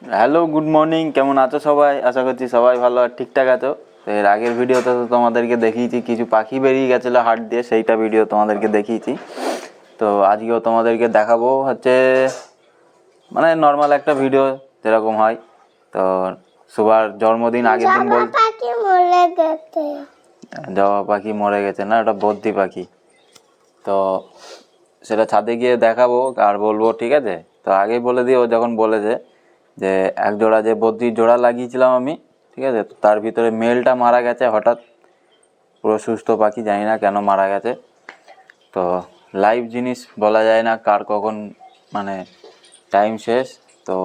Hello, good morning. কেমন আছো সবাই? আশা করছি সবাই ভালো আর ঠিকঠাক আছো। তো এর আগের ভিডিওতে তো তোমাদেরকে দেখিয়েছি কিছু পাখি বেরিয়ে গেছিলো হাট দিয়ে, সেইটা ভিডিও তোমাদেরকে দেখিয়েছি। তো আজকেও তোমাদেরকে দেখাবো হচ্ছে মানে নর্মাল একটা ভিডিও যেরকম হয়। তো সুভার জন্মদিন আগের দিন জবা পাখি মরে গেছে না, ওটা বদ্রি পাখি। তো সেটা ছাদে গিয়ে দেখাবো আর বলবো, ঠিক আছে? তো আগেই বলে দিই, ও যখন বলেছে যে এক জোড়া যে বদ্রির জোড়া লাগিয়েছিলাম আমি, ঠিক আছে, তো তার ভিতরে মেলটা মারা গেছে হঠাৎ, পুরো সুস্থ পাখি, জানি না কেন মারা গেছে। তো লাইভ জিনিস বলা যায় না কার কখন মানে টাইম শেষ, তো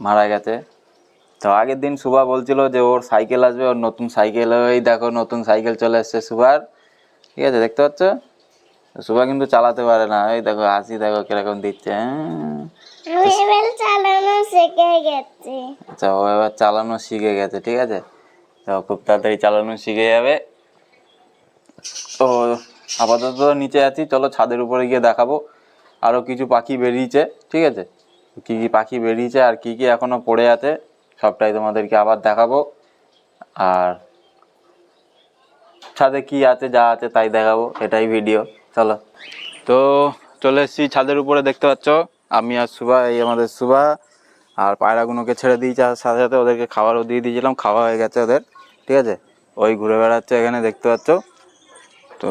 মারা গেছে। তো আগের দিন সুভা বলছিল যে ওর সাইকেল আসবে, ওর নতুন সাইকেল, ওই দেখো নতুন সাইকেল চলে এসছে সুভার, ঠিক আছে, দেখতে পাচ্ছ? সুভা কিন্তু চালাতে পারে না, এই দেখো হাসি দেখো কিরকম দিচ্ছে। আচ্ছা, ও এবার চালানো শিখে গেছে, ঠিক আছে, তো খুব তাড়াতাড়ি চালানো শিখে যাবে। তো আপাতত নিচে আছি, চলো ছাদের উপরে গিয়ে দেখাবো আরও কিছু পাখি বেরিয়েছে, ঠিক আছে, কী কী পাখি বেরিয়েছে আর কী কী এখনও পড়ে আছে সবটাই তোমাদেরকে আবার দেখাবো। আর ছাদে কি আছে, যা আছে তাই দেখাবো, এটাই ভিডিও। চলো, তো চলে এসেছি ছাদের উপরে, দেখতে পাচ্ছ আমি আর সুভা, এই আমাদের সুভা। আর পায়রাগুলোকে ছেড়ে দিয়েছি, আর সাথে সাথে ওদেরকে খাবারও দিয়ে দিয়েছিলাম, খাওয়া হয়ে গেছে ওদের, ঠিক আছে, ওই ঘুরে বেড়াচ্ছে এখানে, দেখতে পাচ্ছ। তো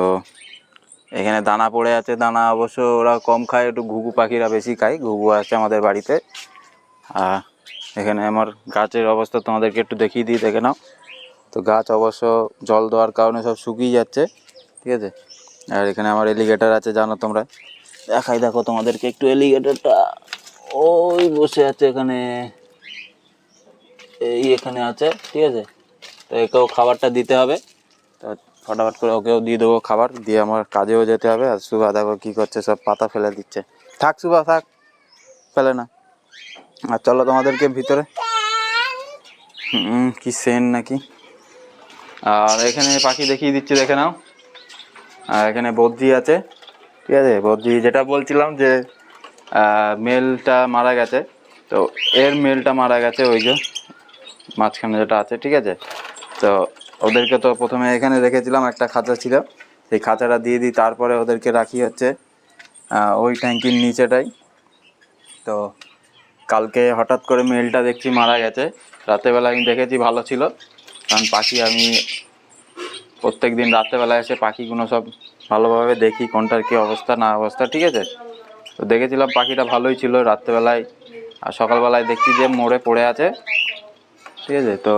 এখানে দানা পড়ে আছে, দানা অবশ্য ওরা কম খায়, একটু ঘুঘু পাখিরা বেশি খায়, ঘুঘু আছে আমাদের বাড়িতে। আর এখানে আমার গাছের অবস্থা তোমাদেরকে একটু দেখিয়ে দিই, দেখে নাও। তো গাছ অবশ্য জল দেওয়ার কারণে সব শুকিয়ে যাচ্ছে, ঠিক আছে। আর এখানে আমার এলিগেটর আছে, জানো তোমরা, দেখাই দেখো তোমাদেরকে একটু, এলিগেটরটা ওই বসে আছে এখানে, এই এখানে আছে, ঠিক আছে। তো একেও খাবারটা দিতে হবে, তো ফটাফট করে ওকেও দিয়ে দেবো খাবার, দিয়ে আমার কাজেও যেতে হবে। আর সুভা দেখো কী করছে, সব পাতা ফেলে দিচ্ছে। থাক সুভা থাক, ফেলে না। আর চলো তোমাদেরকে ভিতরে, কি সেন নাকি। আর এখানে পাখি দেখিয়ে দিচ্ছি, দেখে নাও। আর এখানে বদ্রি আছে, ঠিক আছে, বদ্রি যেটা বলছিলাম যে মেলটা মারা গেছে, তো এর মেলটা মারা গেছে, ওই যে মাঝখানে যেটা আছে, ঠিক আছে। তো ওদেরকে তো প্রথমে এখানে রেখেছিলাম, একটা খাঁচা ছিল, সেই খাঁচাটা দিয়ে দিই, তারপরে ওদেরকে রাখি হচ্ছে ওই ট্যাঙ্কির নিচেটাই। তো কালকে হঠাৎ করে মেলটা দেখছি মারা গেছে, রাতেরবেলা আমি দেখেছি ভালো ছিল, কারণ পাখি আমি প্রত্যেক দিন রাত্রেবেলা এসে পাখিগুলো সব ভালোভাবে দেখি কোনটার কী অবস্থা না অবস্থা, ঠিক আছে। তো দেখেছিলাম পাখিটা ভালোই ছিল রাত্রেবেলায়, আর সকালবেলায় দেখছি যে মরে পড়ে আছে, ঠিক আছে। তো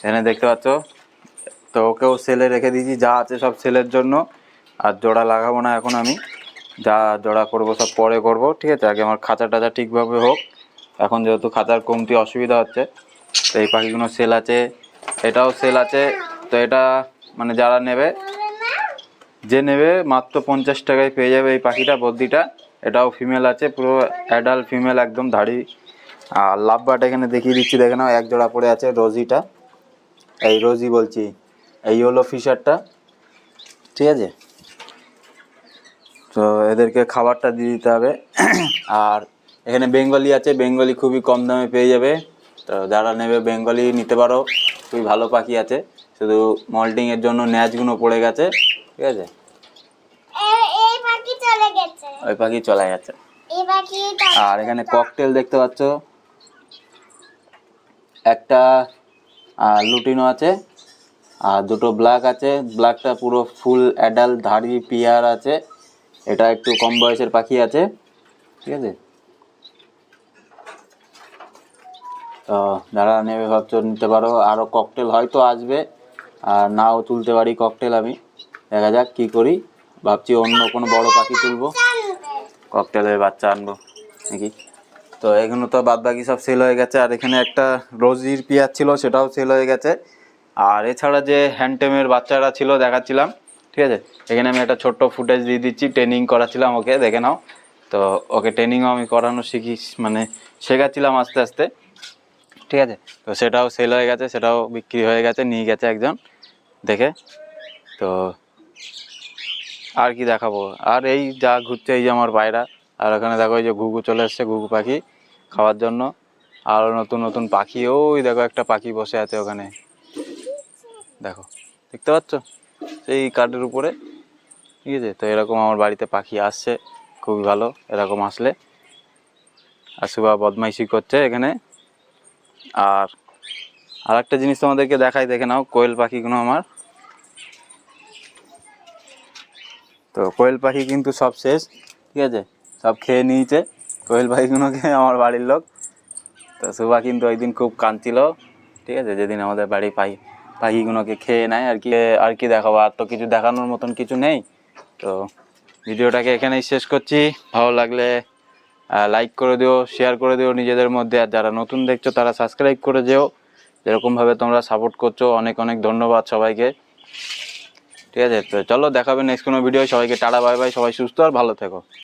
এখানে দেখতে পাচ্ছ, তো ওকেও সেলে রেখে দিয়েছি, যা আছে সব সেলের জন্য। আর জোড়া লাগাবো না এখন আমি, যা জোড়া করবো সব পরে করবো, ঠিক আছে। আগে আমার খাঁচা টাচা ঠিকভাবে হোক, এখন যেহেতু খাঁচার কমতি অসুবিধা হচ্ছে। তো এই পাখিগুলো সেল আছে, এটাও সেল আছে। তো এটা মানে যারা নেবে, যে নেবে মাত্র 50 টাকায় পেয়ে যাবে এই পাখিটা, বদ্রিটা। এটাও ফিমেল আছে, পুরো অ্যাডাল্ট ফিমেল, একদম ধাড়ি। আর লাভ বাট এখানে দেখিয়ে দিচ্ছি, দেখে নাও, এক জোড়া পড়ে আছে, রোজিটা, এই রোজি বলছি, এই হলো ফিশারটা, ঠিক আছে। তো এদেরকে খাবারটা দিয়ে দিতে হবে। আর এখানে বেঙ্গলি আছে, বেঙ্গলি খুবই কম দামে পেয়ে যাবে, তো যারা নেবে বেঙ্গলি নিতে পারো, খুবই ভালো পাখি আছে। শুধু মল্টিংয়ের জন্য ন্যাচগুলো পড়ে গেছে, ঠিক আছে, ওই পাখি চলে গেছে। আর এখানে ককটেল দেখতে পাচ্ছ, একটা লুটিনো আছে, আর দুটো ব্ল্যাক আছে, ব্ল্যাকটা পুরো ফুল অ্যাডাল্ট ধাড়ি পিয়ার আছে, এটা একটু কম বয়সের পাখি আছে, ঠিক আছে। তো যারা নেবে ভাবছো নিতে পারো। আরও ককটেল হয়তো আসবে, আর নাও তুলতে পারি ককটেল আমি, দেখা যাক কী করি। ভাবছি অন্য কোনো বড় পাখি তুলবো, ককটেলের বাচ্চা আনবো নাকি। তো এগুলো তো বাদ বাকি সব সেল হয়ে গেছে। আর এখানে একটা রোজির পিয়ার ছিল, সেটাও সেল হয়ে গেছে। আর এছাড়া যে হ্যান্ডটেমের বাচ্চারা ছিল দেখাচ্ছিলাম, ঠিক আছে, এখানে আমি একটা ছোট্ট ফুটেজ দিয়ে দিচ্ছি, ট্রেনিং করাচ্ছিলাম ওকে, দেখে নাও। তো ওকে ট্রেনিংও আমি করানো মানে শেখাচ্ছিলাম আস্তে আস্তে, ঠিক আছে। তো সেটাও সেল হয়ে গেছে, সেটাও বিক্রি হয়ে গেছে, নিয়ে গেছে একজন দেখে। তো আর কি দেখাবো, আর এই যা ঘুরছে, এই যে আমার পায়রা। আর ওখানে দেখো এই যে ঘুঘু চলে এসছে, ঘুঘু পাখি, খাওয়ার জন্য। আর নতুন নতুন পাখি, ওই দেখো একটা পাখি বসে আছে ওখানে, দেখো দেখতে পাচ্ছ সেই কাঠের উপরে, ঠিক আছে। তো এরকম আমার বাড়িতে পাখি আসছে, খুবই ভালো এরকম আসলে। আর সুবা বদমাইশি করছে এখানে। আর একটা জিনিস তোমাদেরকে দেখাই, দেখে নাও কোয়েল পাখিগুলো আমার। তো কোয়েল পাখি কিন্তু সব শেষ, ঠিক আছে, সব খেয়ে নিয়েছে কোয়েল পাখিগুলোকে আমার বাড়ির লোক। তো সুবা কিন্তু ওই দিন খুব কাঁদছিল, ঠিক আছে, যেদিন আমাদের বাড়ি পাখিগুলোকে খেয়ে নেয় আর কি দেখাবো, আর তো কিছু দেখানোর মতন কিছু নেই। তো ভিডিওটাকে এখানেই শেষ করছি। ভালো লাগলে লাইক করে দিও, শেয়ার করে দিও নিজেদের মধ্যে। আর যারা নতুন দেখছো তারা সাবস্ক্রাইব করে যেও। যেরকমভাবে তোমরা সাপোর্ট করছো, অনেক অনেক ধন্যবাদ সবাইকে, ঠিক আছে। তো চলো দেখাবে নেক্সট কোনো ভিডিও। সবাইকে টাটা বাই বাই, সবাই সুস্থ আর ভালো থেকো।